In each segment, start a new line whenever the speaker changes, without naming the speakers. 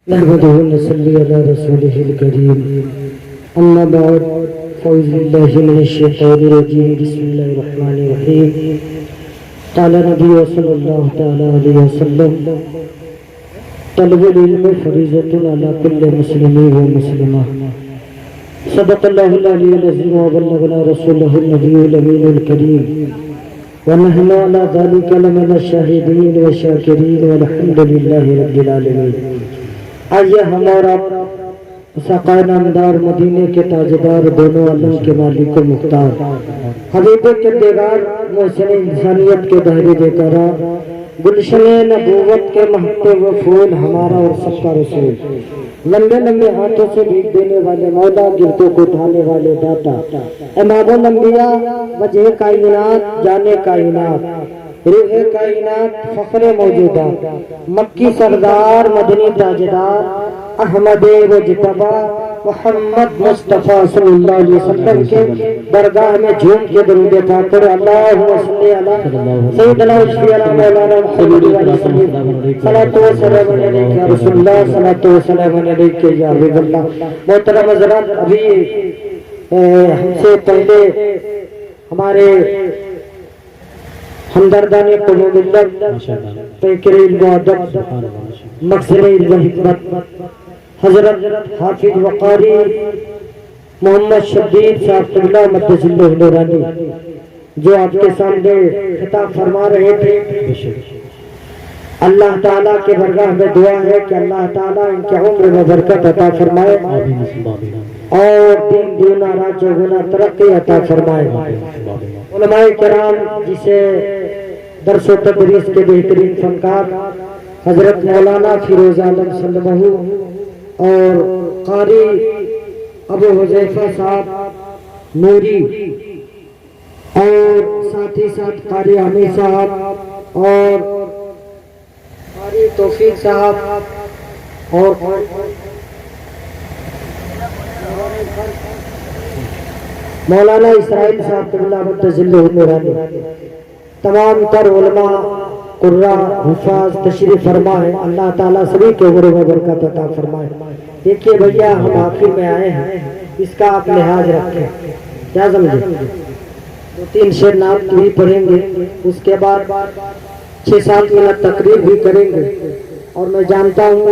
نحمده ونصلي على رسوله الكريم أما بعد فأعوذ بالله من الشيطان الرجيم بسم الله الرحمن الرحيم قال نبي صلى الله تعالى عليه وسلم طلب العلم فريضة على كل مسلم ومسلمة صدق الله العلي العظيم وبلغنا رسوله النبي الأمين الكريم ونحن على ذلك لمن الشاهدين والشاكرين والحمد لله رب العالمين. آئیے ہمارا سقائے نامدار مدینے کے تاجدار دونوں عالم کے مالک و مختار حبیب کے دیگار محسن انسانیت کے دہری دے کرا گلشن نبوت کے محتے و پھول ہمارا اور سب کا رسول لمبے لمبے ہاتھوں سے بھیگ دینے والے مولا گردوں کو اٹھانے والے داتا امام الانبیاء وجہ کائنات جانے کائنات روح کائنات فخر موجودات مکی سردار مدنی تاجدار احمد مجتبی محمد مصطفیٰ صلی اللہ علیہ وسلم کے درگاہ میں جھوم کے درود پاک کرو. اللہم صلی علی سیدنا و شفیعنا مولانا محمد علیہ وسلم صلاۃ و سلام علیک یا رسول اللہ صلاۃ و سلام علیک یا حبیب اللہ. محترم حضرات، ابھی ہم سے پہلے ہمارے ہمدردان قوم ملت پیکر علم و ادب مقصد علم و حکمت حضرت حافظ وقاری محمد شبیر صاحب اللہ مدث اللہ نورانی جو آپ کے سامنے خطاب فرما رہے تھے، اللہ تعالیٰ کے برگاہ میں دعا ہے کہ اللہ تعالیٰ ان کے عمر میں برکت عطا فرمائے اور دین دونا رات چوگنا ترقی عطا فرمائے. علماء کرام جسے درس و تدریس کے بہترین فنکار حضرت مولانا فیروز عالم صلی اللہ اور قاری ابو حذیفہ صاحب نوری اور ساتھ ہی ساتھ قاری حمید صاحب اور قاری توفیق صاحب اور مولانا اسرائیل صاحب اللہ مدث اللہ نورانی، تمام تر علماء قرہ حفاظ تشریف فرما ہے. اللہ تعالیٰ سبھی کے عمر میں برکت عطا فرمائے. دیکھیے بھیا، ہم آخر میں آئے ہیں، اس کا آپ لحاظ رکھیں. کیا سمجھے؟ 2-3 شعر نعت بھی پڑھیں گے، اس کے بعد 6-7 منٹ تقریر بھی کریں گے. اور میں جانتا ہوں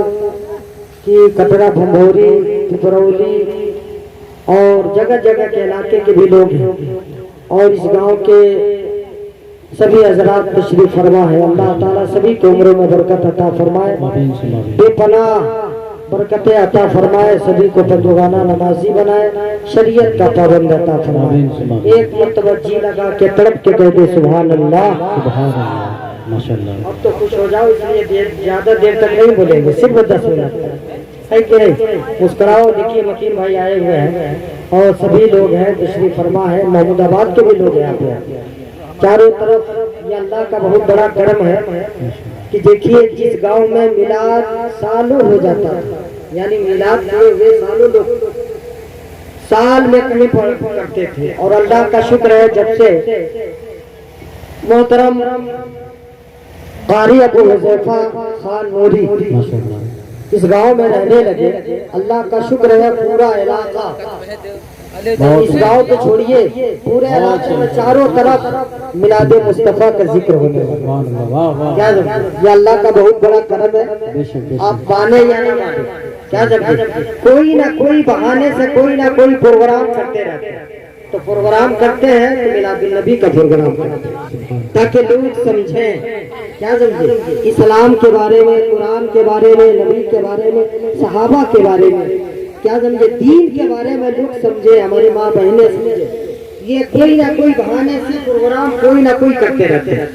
کہ کٹرا بھمبوری پپرولی اور جگہ جگہ کے علاقے کے بھی لوگ ہیں اور اس گاؤں کے سبھی حضرات تشریف فرما ہے. اللہ تعالیٰ سبھی کے عمروں میں برکت عطا فرمائے، بے پناہ برکتیں عطا فرمائے، سبھی کو پندوغانہ نمازی بنائے، شریعت کا پابند عطا فرمائے. ایک مرتبہ جی لگا کے تڑپ کے کہہ دے سبحان اللہ. اب تو خوش ہو جاؤ، اس لیے زیادہ دیر تک نہیں بولیں گے، صرف 10 منٹ ہے کہ نہیں. مسکراؤ. دیکھیے مکین بھائی آئے ہوئے ہیں اور سبھی لوگ ہیں تشریف فرما ہے، محمود آباد کے بھی لوگ ہیں آپ چاروں طرف. یہ اللہ کا بہت بڑا کرم ہے کہ دیکھیے جس گاؤں میں میلاد سالوں ہو جاتا ہے، یعنی میلاد کیے ہوئے سالوں لوگ سال میں کہیں پڑھتے تھے، اور اللہ کا شکر ہے جب سے محترم قاری ابو حذیفہ خان نوری اس گاؤں میں رہنے لگے، اللہ کا شکر ہے پورا علاقہ، اس گاؤں کو چھوڑیے پورے علاقے میں چاروں طرف میلاد مصطفیٰ کا ذکر ہونے لگا. یہ اللہ کا بہت بڑا کرم ہے. آپ مانے یا نہ مانے، کیا جب کوئی نہ کوئی بہانے سے کوئی نہ کوئی پروگرام کرتے رہتے ہیں. تو پروگرام کرتے ہیں تو میلاد النبی کا پروگرام کرتے ہیں تاکہ لوگ سمجھیں، کیا سمجھیں، اسلام کے بارے میں، قرآن کے بارے میں، نبی کے بارے میں، صحابہ کے بارے میں، کیا سمجھے، دین کے بارے میں لوگ سمجھے، ہماری ماں بہنیں سمجھے. یہ کوئی نہ کوئی بہانے سے پروگرام کوئی نہ کوئی کرتے رہتے ہیں.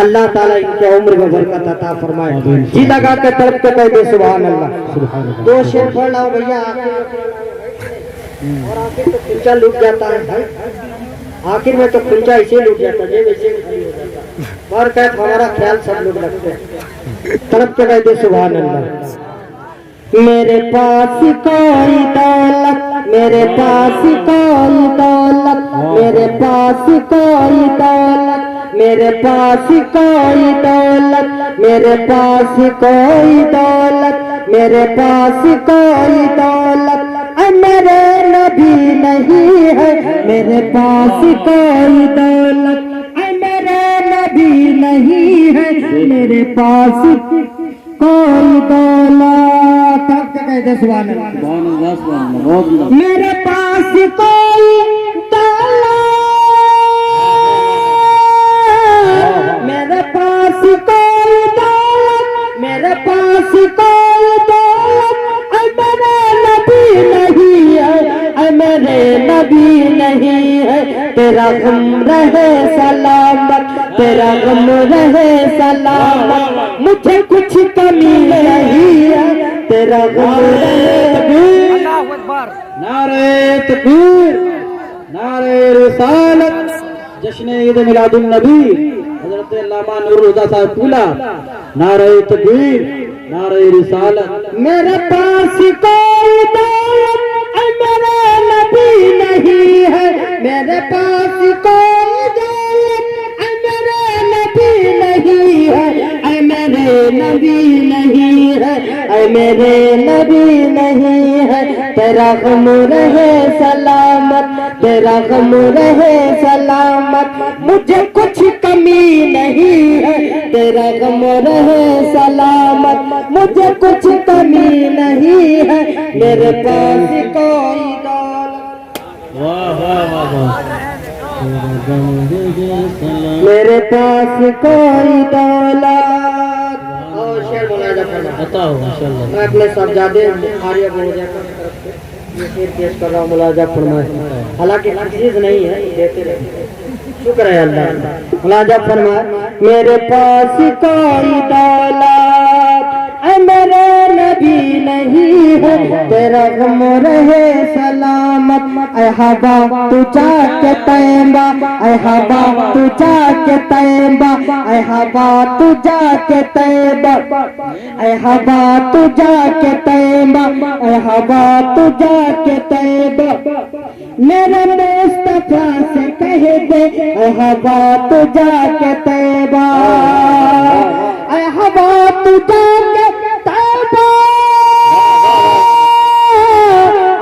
اللہ تعالیٰ ان کے عمر میں برکت عطا فرمائے. جی لگا کے تڑپ کے کہہ دے سبحان اللہ. 2 شعر پڑھ لاؤ بھیا. اور آخر تو کھنچا لوٹ جاتا ہے، آخر میں تو کھنچا اسے لوٹ جاتا ہے، ویسے خالی ہو جاتا ہے. اور کہتے ہمارا خیال سب لوگ رکھتے ہیں. طرف کے کہہ دے سبحان اللہ. میرے پاس کوئی دولت، میرے پاس کوئی دولت، میرے پاس کوئی دولت، میرے پاس کوئی دولت، میرے پاس کوئی دولت میرے پاس کوئی دولت اے میرے نبی نہیں ہے، میرے پاس کوئی دولت اے میرے نبی نہیں ہے، میرے پاس کوئی دولت، کہتے سبحان اللہ، میرے پاس کوئی دولت، میرے پاس کوئی دولت، میرے پاس کوئی دولت اے میرے نبی نہیں ہے، اے میرے نبی نہیں ہے، تیرا غم رہے سلامت، تیرا غم رہے سلامت، مجھے کچھ کمی نہیں ہے، تیرا غم رہے۔
نعرہ تکبیر، نعرہ رسالت، جشن عید میلاد النبی حضرت علامہ نور الہدیٰ صاحب پھولا، نعرہ تکبیر، نعرہ رسالت۔
میرے پاس کوئی دولت اے میرے نبی نہیں ہے، میرے پاس کوئی دولت اے میرے نبی نہیں ہے، اے میرے نبی نہیں ہے، اے میرے نبی نہیں ہے، تیرا غم رہے سلامت، تیرا غم رہے سلامت، مجھے کچھ کمی نہیں ہے، تیرا غم رہے سلامت، مجھے کچھ کمی نہیں ہے، میرے پاس کوئی دولت، میرے پاس کوئی دولت۔ اور شعر ملاحظہ فرمائیں، میں اپنے صاحبزادے آریہ بہوجہ کا یہ شعر پیش کر رہا ہوں، ملاحظہ فرمائیں، حالانکہ عزیز نہیں ہے، دیتے رہے، شکر ہے اللہ۔ ملاحظہ فرمائیں، میرے پاس کوئی دولت اے میرے نبی نہیں ہے، تیرا غم رہے سلامت، اے ہوا تو جا کے طیبہ، اے ہوا تو جا کے طیبہ، اے ہوا تو جا کے طیبہ، اے ہوا تو جا کے طیبہ، اے ہوا تو جا کے طیبہ، میرے مصطفیٰ سے کہہ دے، اے ہوا تو جا کے طیبہ، اے ہوا تو جا کے طیبہ،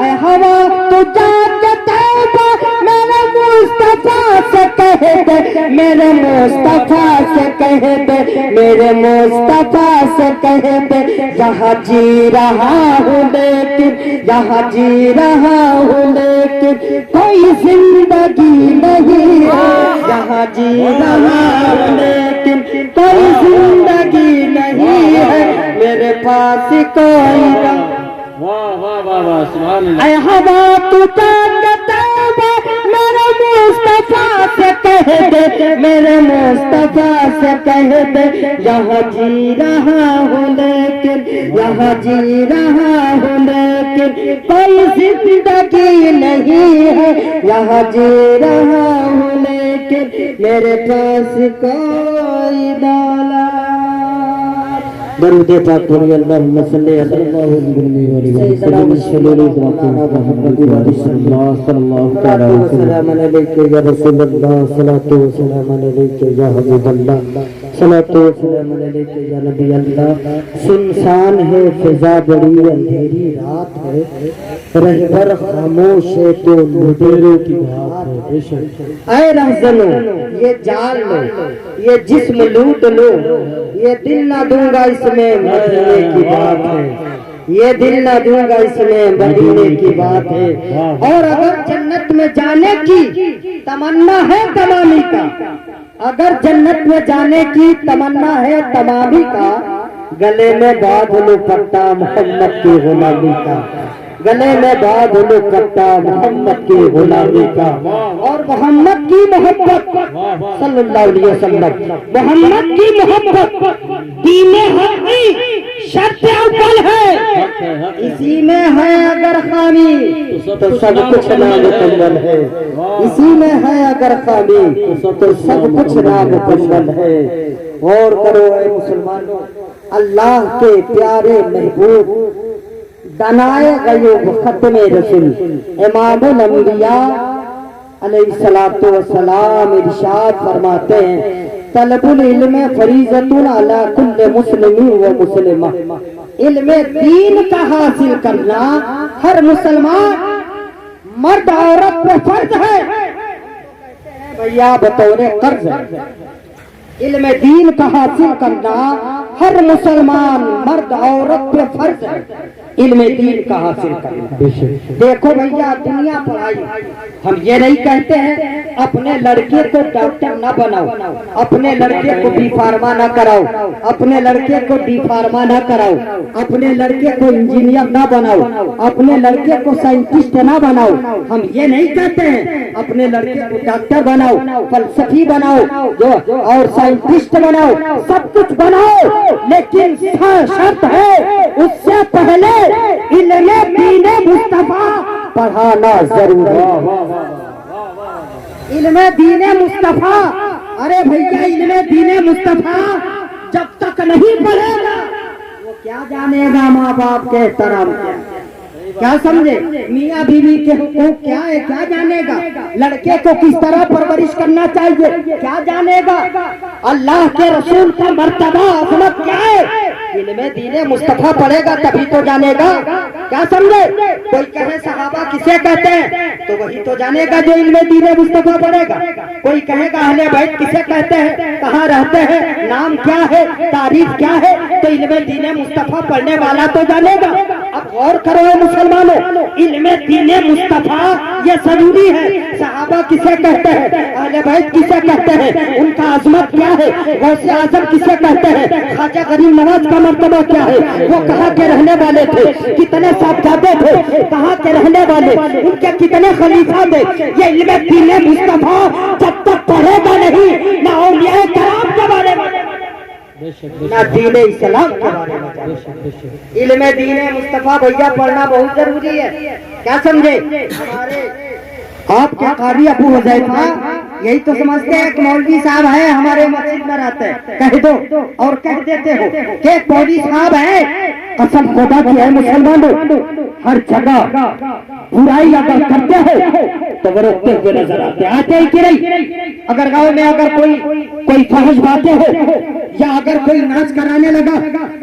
اے ہوا تو جا کے طیبہ، میرے مصطفیٰ سے کہہ دے، میرے مصطفیٰ سے کہہ دے، میرے مصطفیٰ سے کہہ دے، یہاں جی رہا ہوں لیکن، یہاں جی رہا ہوں لیکن کوئی زندگی نہیں ہے، یہاں جی رہا ہوں لیکن کوئی زندگی نہیں ہے، میرے پاس کوئی اے ہوا تو جا کے طیبہ، میرے مصطفیٰ سے کہہ دے، میرے مصطفیٰ سے کہہ دے، یہاں جی رہا ہوں لیکن، یہاں جی رہا ہوں لیکن کوئی زندگی نہیں ہے، یہاں جی رہا ہوں لیکن میرے پاس کوئی دولت۔ درود پاک پڑھیے، اللہم صلی علی سلام علیکہ یا رسول اللہ، صلاۃ و سلام علیکہ یا حبیب اللہ، صلاۃ و سلام علیکہ یا نبی اللہ۔ سنسان ہے فضا، بڑی اندھیری رات ہے، رہبر خاموش ہے تو مدیرے کی بات ہے۔ اے رہزنو یہ جان لو، یہ جسم لوٹ لو، یہ دل نہ دوں گا اس میں مدینے کی بات ہے، یہ دل نہ دوں گا اس میں مدینے کی بات ہے۔ اور اگر جنت میں جانے کی تمنا ہے تمامی کا، اگر جنت میں جانے کی تمنا ہے تمامی کا، گلے میں باندھ لو پٹا محمد کی غلامی کا، گلے میں باندھ لو پٹا محمد کی غلامی کا، اور محمد کی محبت صلی اللہ علیہ وسلم، محمد کی محبت دین حق کی شرط اول ہے، اسی میں ہے اگر خامی تو سب کچھ نامکمل ہے، اسی میں ہے اگر خامی تو سب کچھ نامکمل ہے۔ غور کرو اے مسلمانوں، اللہ کے پیارے محبوب، دنائے غیوب، ختم رسول، امام الانبیاء علیہ السلام ارشاد فرماتے ہیں، طلب العلم فریضۃ علی کل مسلم و مسلمہ، علم دین کا حاصل کرنا ہر مسلمان مرد عورت پہ فرض ہے بھیا بطور قرض ہے علم دین کا حاصل کرنا ہر مسلمان مرد عورت پہ فرض ہے علم دین کا حاصل کرنا دیکھو بھیا دنیا پڑھائی ہم یہ نہیں کہتے ہیں اپنے لڑکے کو ڈاکٹر نہ بناؤ اپنے لڑکے کو بی فارما نہ کراؤ اپنے لڑکے کو ڈی فارما نہ کراؤ اپنے لڑکے کو انجینئر نہ بناؤ اپنے لڑکے کو سائنٹسٹ نہ بناؤ ہم یہ نہیں کہتے ہیں اپنے لڑکے کو ڈاکٹر بناؤ فلسفی بناؤ اور سائنٹسٹ بناؤ سب کچھ بناؤ لیکن شرط ہے اس سے پہلے علم دین مصطفیٰ پڑھانا ضروری ہے علم دین مصطفیٰ ارے بھیا علم دین مصطفیٰ جب تک نہیں پڑھے گا وہ کیا جانے گا ماں باپ کے احترام کیا سمجھے میاں بیوی کے حقوق کیا ہے کیا جانے گا لڑکے کو کس طرح پرورش کرنا چاہیے کیا جانے گا اللہ کے رسول کا مرتبہ عظمت کیا ہے علم دین مصطفیٰ پڑھے گا تبھی تو جانے گا کیا سمجھے کوئی کہے صحابہ کسے کہتے ہیں تو وہی تو جانے گا جو علم دین مصطفیٰ پڑھے گا کوئی کہے گا اہل بیت کسے کہتے ہیں کہاں رہتے ہیں نام کیا ہے تعریف کیا ہے تو علم دین مصطفیٰ پڑھنے والا تو جانے گا اب غور کرو مسلمانوں علم دین مصطفیٰ یہ ضروری ہے صحابہ کسے کہتے ہیں اہل بیت کسے کہتے ہیں ان کا عظمت کیا ہے غوث اعظم کسے کہتے ہیں خواجہ غریب نواز کا مرتبہ کیا ہے وہ کہاں کے رہنے والے تھے کتنے صاحبزادے تھے کہاں کے رہنے والے ان کے کتنے خلیفہ تھے یہ علم دین مصطفیٰ جب تک پڑھے گا نہیں نہ اولیاء کرام کے بارے میں نہ دین اسلام کے بارے میں علم دین مصطفیٰ بھیا پڑھنا بہت ضروری ہے کیا سمجھے ہمارے آپ کے قاری ابو حذیفہ یہی تو سمجھتے ہیں کہ مولوی صاحب ہے ہمارے مسجد میں رہتے ہیں کہہ دو اور کہہ دیتے ہو کہ مولوی صاحب ہے قسم خدا کی ہے مسلمانوں ہر جگہ برائی اگر کرتے ہیں تو وہ روکتے ہوئے نظر آتے ہیں کہ نہیں اگر گاؤں میں اگر کوئی فحش باتیں ہو یا اگر کوئی ناچ کرانے لگا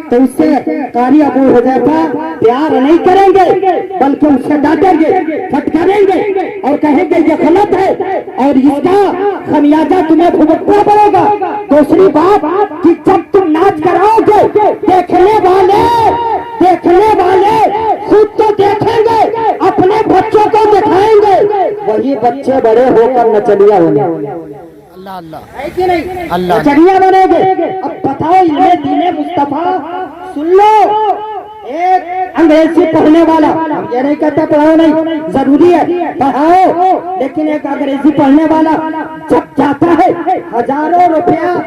تو اس سے قاری ابو حذیفہ پیار نہیں کریں گے بلکہ اس سے ڈانٹیں گے پھٹکاریں گے اور کہیں گے یہ غلط ہے اور اس کا خمیازہ تمہیں بھگتنا پڑے گا دوسری بات کہ جب تم ناچ کراؤ گے دیکھنے والے خود تو دیکھیں گے اپنے بچوں کو دکھائیں گے وہی بچے بڑے ہو کر نچنیا ہونے نچنیا بنے گے اب بتاؤ علم دین مصطفیٰ سن لو ایک انگریزی پڑھنے والا ہم یہ نہیں کہتے پڑھاؤ نہیں ضروری ہے پڑھاؤ لیکن ایک انگریزی پڑھنے والا جب جاتا ہے ہزاروں روپیہ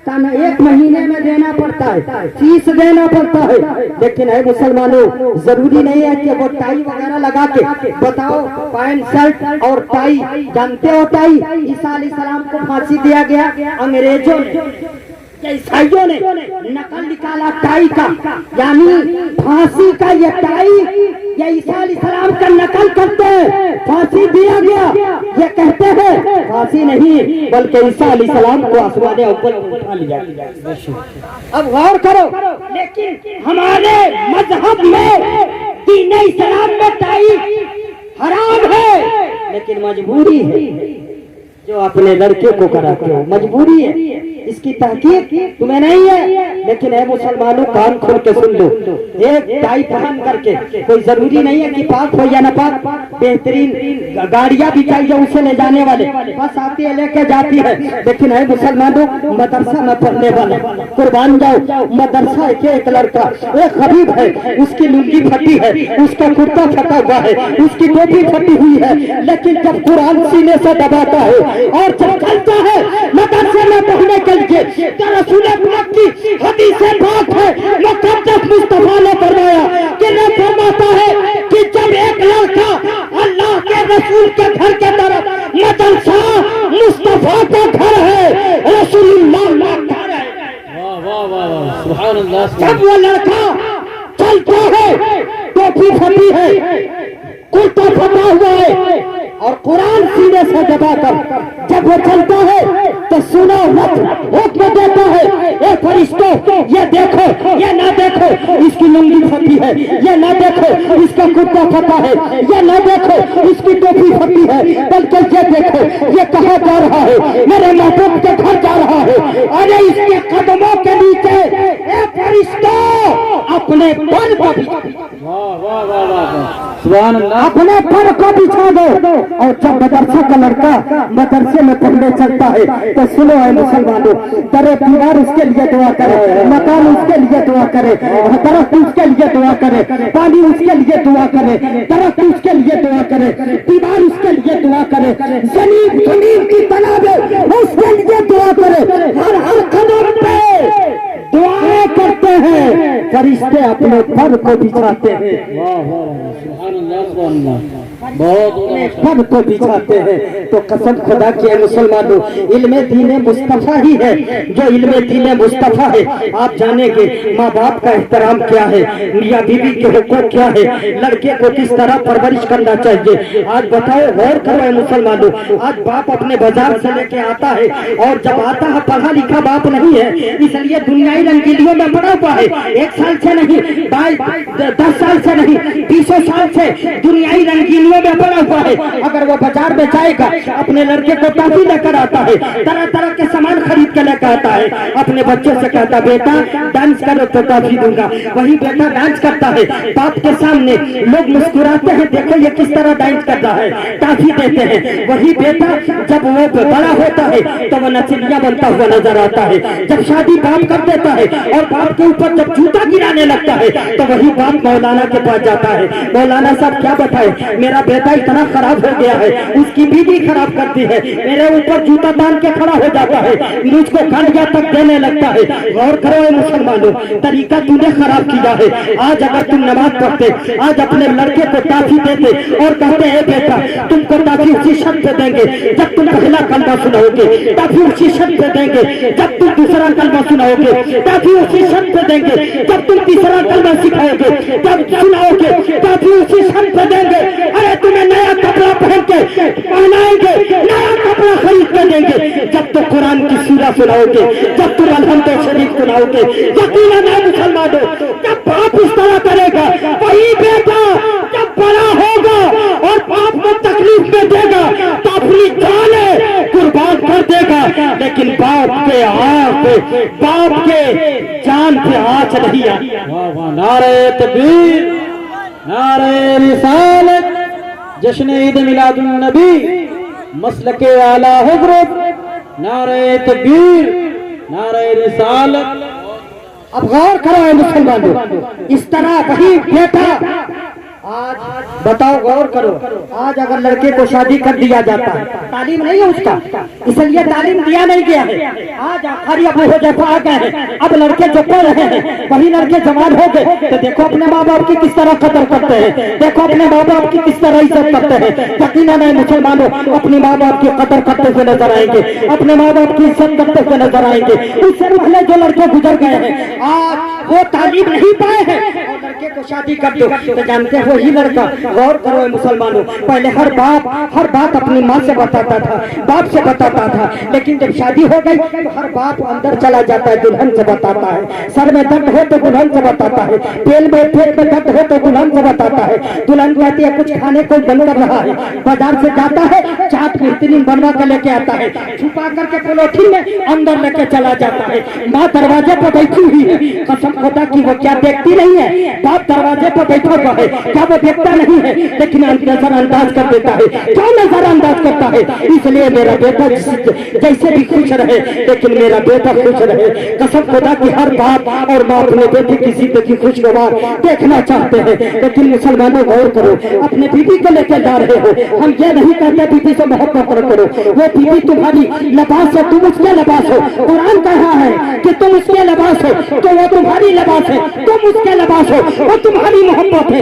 ایک مہینے میں دینا پڑتا ہے فیس دینا پڑتا ہے لیکن ہے مسلمانوں ضروری نہیں ہے کہ وہ ٹائی وغیرہ لگا کے بتاؤ پینٹ شرٹ اور ٹائی جانتے ہو ٹائی عیسیٰ علیہ السلام کو پھانسی دیا گیا انگریزوں نے عیسائیوں نے نقل نکالا ٹائی کا یعنی پھانسی کا یہ ٹائی یہ عیسیٰ علیہ السلام کا نقل کرتے ہیں پھانسی دیا گیا یہ کہتے ہیں پھانسی نہیں بلکہ عیسیٰ علیہ السلام کو آسمان اول اٹھا لیا اب غور کرو لیکن ہمارے مذہب میں دین اسلام میں ٹائی حرام ہے لیکن مجبوری ہے جو اپنے لڑکے کو کراتے ہو مجبوری ہے اس کی تحقیق تمہیں نہیں ہے لیکن اے مسلمانوں کان کھول کے سن لو ایک ٹائی پہن کر کے کوئی ضروری نہیں ہے کہ پاک ہو یا نہ پاک بہترین گاڑیاں بھی چاہیے اسے لے جانے والے بس آتی ہے لے کے جاتی ہے لیکن اے مسلمانوں مدرسہ میں پڑھنے والے قربان جاؤ مدرسہ کے ایک لڑکا ایک غریب ہے اس کی لنگی پھٹی ہے اس کا کرتا پھٹا ہوا ہے اس کی ٹوپی پھٹی ہوئی ہے لیکن جب قرآن سینے سے دباتا ہے اور جب چلتا ہے مدرسے میں پڑھنے کے لیے تو رسول پاک کی حدیث پاک ہے مقدس مصطفیٰ نے فرمایا کہ وہ فرماتا ہے کہ جب ایک لڑکا اللہ کے رسول کے گھر کے طرف مدرسہ مصطفیٰ کا گھر ہے رسول اللہ کا گھر ہے
سبحان اللہ
جب وہ لڑکا چلتا ہے ٹوپی پھٹی ہے کرتا پھٹا ہوا ہے اور قرآن سینے سے دبا کر جب وہ چلتا ہے تو سنو مت حکم دیتا ہے، اے فرشتوں یہ دیکھو، یہ نہ دیکھو اس کی لنگی پھٹی ہے، یہ نہ دیکھو اس کا کرتا پھٹا ہے، یہ نہ دیکھو اس کی ٹوپی پھٹی ہے، بلکہ یہ دیکھو یہ کہاں جا رہا ہے، میرے محبوب کے گھر جا رہا ہے، ارے اس کے قدموں کے نیچے اے فرشتوں اپنے پر کو
واہ واہ واہ واہ سبحان اللہ
اپنے پر کو بچھا دو۔ اور جب مدرسہ کا لڑکا مدرسے میں پڑھنے چلتا ہے تو سنو اے مسلمانوں، در دیوار اس کے لیے دعا کرے، مکان اس کے لیے دعا کرے، درخت اس کے لیے دعا کرے، پانی اس کے لیے دعا کرے، درخت اس کے لیے دعا کرے، دیوار اس کے لیے دعا کرے، زمین کی تالابیں اس کے لیے دعا کرے، ہر قدم پہ دعائیں کرتے ہیں، فرشتے اپنے پر کو بچھاتے ہیں،
واہ واہ سبحان اللہ سبحان اللہ بہت
پر کو بچھاتے ہیں۔ تو قسم خدا کی ہے مسلمانوں، علم دین مصطفیٰ ہی ہے جو علم دین مصطفیٰ ہے۔ آپ جانیں گے ماں باپ کا احترام کیا ہے، میاں بیوی کے حقوق کیا ہے، لڑکے کو کس طرح پرورش کرنا چاہیے۔ آج بتاؤ، غور کرو اے مسلمانوں، آج باپ اپنے بازار سے لے کے آتا ہے، اور جب آتا ہے پڑھا لکھا باپ نہیں ہے، اس لیے دنیائی رنگیلیوں میں پڑا ہوا ہے، 1 سال سے نہیں، 10 سال سے نہیں، 20 سال سے دنیائی رنگیلیوں میں پڑا ہوا ہے۔ اگر وہ بازار میں جائے گا اپنے لڑکے کو ٹافی لے کر آتا ہے، طرح طرح کے سامان خرید کے لے کر آتا ہے، اپنے بچوں سے کہتا بیٹا ڈانس کرو تو ٹافی دوں گا، وہی بیٹا ڈانس کرتا ہے، باپ کے سامنے لوگ مسکراتے ہیں، دیکھو یہ کس طرح ڈانس کر رہا ہے، ٹافی دیتے ہیں، وہی بیٹا جب وہ بڑا ہوتا ہے تو وہ نچنیا بنتا ہوا نظر آتا ہے۔ جب شادی باپ کر دیتا ہے اور باپ کے اوپر جب جوتا گرانے لگتا ہے تو وہی باپ مولانا کے پاس جاتا ہے، مولانا صاحب کیا بتائے، میرا بیٹا اتنا خراب ہو گیا ہے، اس کی بیوی خراب کرتی ہے، میرے اوپر جوتا باندھ کے کھڑا ہو جاتا ہے، مجھ کو گھنٹیا تک دینے لگتا ہے۔ غور کرو اے مسلمانوں، طریقہ تم نے خراب کیا ہے۔ آج اگر تم نماز پڑھتے، آج اپنے لڑکے کو ٹافی دیتے اور کہتے اے بیٹا تم کو ٹافی اسی شرط پہ دیں گے جب تم پہلا کلمہ سناؤ گے، ٹافی اسی شرط پہ دیں گے جب تم دوسرا کلمہ سناؤ گے، ٹافی اسی شرط پہ دیں گے جب تم تیسرا کلمہ سکھاؤ گے، جب سناؤ گے ٹافی اسی شرط پہ دیں گے، ارے تمہیں نیا کپڑا پہن کے پہنائیں گے، نیا کپڑا خرید کے دیں گے جب تم قرآن کی سورہ سناؤ گے، جب تم الحمد شریف سناؤ گے۔ یقیناً اے مسلمانوں، جب باپ اس طرح کرے گا وہی بیٹا جب بڑا ہوگا اور باپ کو تکلیف میں دے گا تو اپنی جانیں قربان کر دے گا، لیکن باپ کے جان پہ آنچ نہیں آئی۔
واہ واہ نعرہ تکبیر، نعرہ رسالت، جشن عید میلاد النبی، مسلک اعلی حضرت، نعرہ تکبیر، نعرہ رسالت۔
اب غور کرو اے مسلمانوں، اس طرح وہی بیٹا آج بتاؤ، غور کرو، آج اگر لڑکے کو شادی کر دیا جاتا ہے، تعلیم نہیں ہے اس کا، اس لیے تعلیم دیا نہیں گیا ہے، آج آخری ابو ہو جیسا آ گئے ہیں، اب لڑکے جو پڑھ رہے ہیں وہی لڑکے جوان ہو گئے تو دیکھو اپنے ماں باپ کی کس طرح قدر کرتے ہیں، دیکھو اپنے ماں باپ کی کس طرح عزت کرتے ہیں۔ یقیناً مسلمانوں اپنے ماں باپ کی قدر کرتے ہوئے نظر آئیں گے، اپنے ماں باپ کی عزت کرتے ہوئے نظر آئیں گے۔ اس سے پہلے جو لڑکے گزر گئے ہیں آج وہ تعلیم نہیں پائے ہیں اور لڑکے کو شادی کر دو تو جانتے ہو وہی لڑکا۔ غور کرو اے مسلمانوں، پہلے ہر بات اپنی ماں سے بتاتا تھا، باپ سے بتاتا تھا، لیکن جب شادی ہو گئی تو ہر باپ اندر چلا جاتا ہے، دلہن سے بتاتا ہے، سر میں درد ہو تو دلہن سے بتاتا ہے، پیٹ میں درد ہو تو دلہن سے بتاتا ہے۔ دلہن کہتی ہے کچھ کھانے کو بند کر رہا ہے، بازار سے جاتا ہے چاٹ بہترین بنوا کر لے کے آتا ہے، چھپا کر کے پلوٹھی میں اندر لے کے چلا جاتا ہے۔ ماں دروازے پر بیٹھی ہوئی ہے، قسم خدا کی وہ کیا دیکھتی نہیں ہے، باپ دروازے پر بیٹھا ہوا ہے، کیا وہ دیکھتا نہیں ہے، لیکن نظر انداز کر دیتا ہے۔ کیوں نظر انداز کرتا ہے؟ اس لیے میرا بیٹا جیسے بھی خوش رہے لیکن میرا بیٹا خوش رہے۔ قسم خدا کی ہر باپ اور ماں اپنے بیٹے کی زندگی خوشگوار دیکھنا چاہتے ہیں، لیکن مسلمانوں غور کرو، اپنے بیوی کو لے کے جا رہے ہو، ہم یہ نہیں کہتے بیوی سے محبت کرو، وہ بیوی تمہاری لباس ہے، تم اس کے لباس ہو۔ قرآن کہا ہے کہ تم اس کے لباس ہو تو وہ تمہاری لباس ہے، تم اس کے لباس ہو، وہ تمہاری محبت ہے،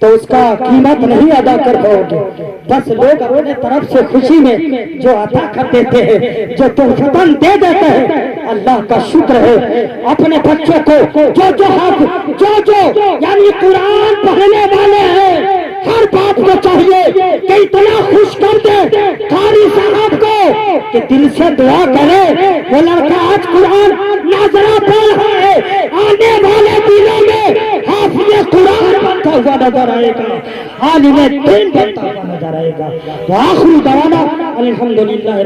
تو اس کا قیمت نہیں ادا کر پاؤ گے. بس لوگ اپنے طرف سے خوشی میں جو عطا کر دیتے ہیں, جو تحفتاً دے دیتے ہیں, اللہ کا شکر ہے. اپنے بچوں کو جو حق جو یعنی قرآن پڑھنے والے ہیں, ہر باپ کو چاہیے کہ اتنا خوش کر دے قاری صاحب کو کہ دل سے دعا کرے وہ لڑکا آج قرآن ناظرہ پڑھ رہا ہے, آنے والے دنوں میں حافظ قرآن بنتا ہوا نظر آئے گا, عالم دین بنتا ہوا نظر آئے گا. تو آخری دعوانا الحمدللہ.